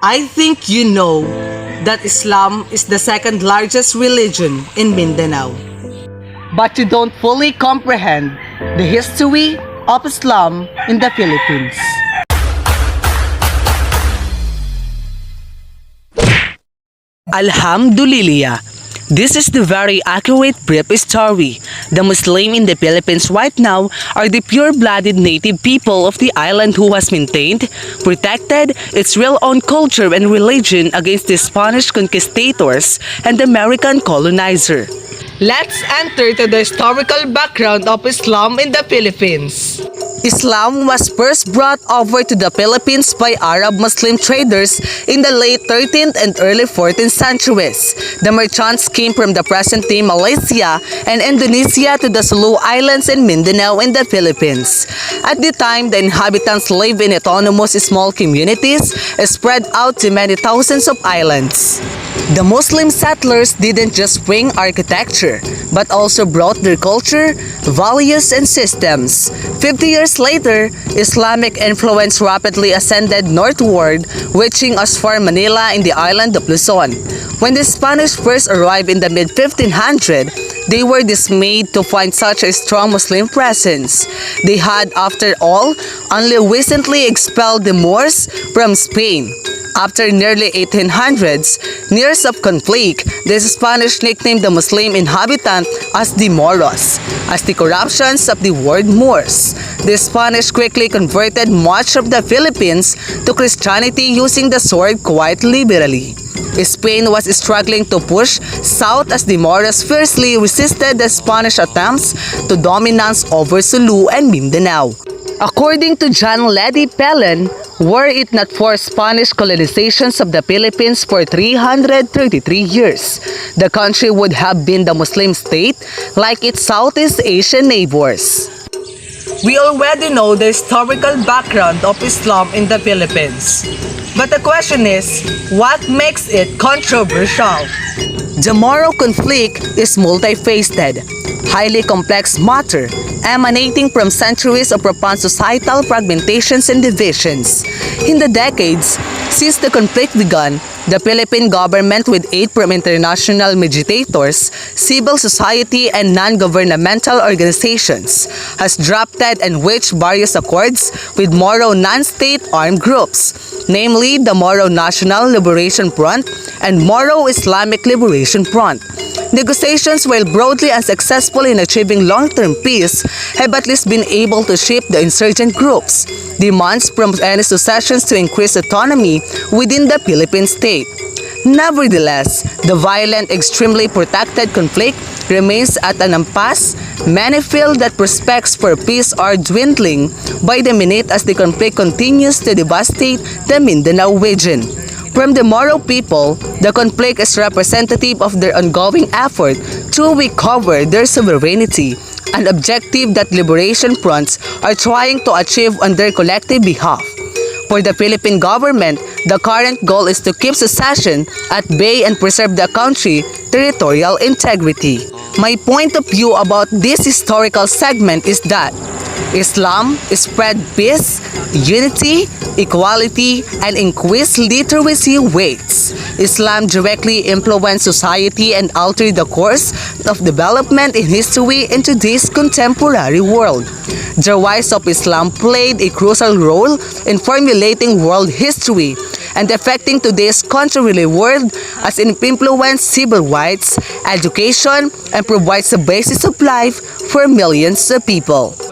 I think you know that Islam is the second largest religion in Mindanao. But you don't fully comprehend the history of Islam in the Philippines. Alhamdulillah. This is the very accurate brief story. The Muslim in the Philippines right now are the pure-blooded native people of the island who has maintained, protected its real own culture and religion against the Spanish conquistadors and the American colonizer. Let's enter to the historical background of Islam in the Philippines. Islam was first brought over to the Philippines by Arab Muslim traders in the late 13th and early 14th centuries. The merchants came from the present-day Malaysia and Indonesia to the Sulu Islands and Mindanao in the Philippines. At the time, the inhabitants lived in autonomous small communities spread out to many thousands of islands. The Muslim settlers didn't just bring architecture, but also brought their culture, values, and systems. 50 years later, Islamic influence rapidly ascended northward, reaching as far Manila in the island of Luzon. When the Spanish first arrived in the mid-1500s, they were dismayed to find such a strong Muslim presence. They had, after all, only recently expelled the Moors from Spain. After nearly 1800s, years of conflict, the Spanish nicknamed the Muslim inhabitant as the Moros, as the corruptions of the word Moors. The Spanish quickly converted much of the Philippines to Christianity using the sword quite liberally. Spain was struggling to push south as the Moros fiercely resisted the Spanish attempts to dominance over Sulu and Mindanao. According to John Ledy Pellon, were it not for Spanish colonizations of the Philippines for 333 years, the country would have been the Muslim state like its Southeast Asian neighbors. We already know the historical background of Islam in the Philippines. But the question is, what makes it controversial? The Moro conflict is multifaceted, highly complex matter emanating from centuries of profound societal fragmentations and divisions. In the decades since the conflict began, the Philippine government, with aid from international mediators, civil society, and non-governmental organizations, has drafted and reached various accords with Moro non-state armed groups, namely the Moro National Liberation Front and Moro Islamic Liberation Front. Negotiations, while broadly unsuccessful in achieving long-term peace, have at least been able to shape the insurgent groups' demands from any secessions to increase autonomy within the Philippine state. Nevertheless, the violent, extremely protracted conflict remains at an impasse. Many feel that prospects for peace are dwindling by the minute as the conflict continues to devastate the Mindanao region. From the Moro people, the conflict is representative of their ongoing effort to recover their sovereignty, an objective that liberation fronts are trying to achieve on their collective behalf. For the Philippine government, the current goal is to keep secession at bay and preserve the country's territorial integrity. My point of view about this historical segment is that Islam spread peace, unity, equality, and increased literacy rates. Islam directly influenced society and altered the course of development in history in today's contemporary world. The rise of Islam played a crucial role in formulating world history and affecting today's contemporary world as it influenced civil rights, education, and provides a basis of life for millions of people.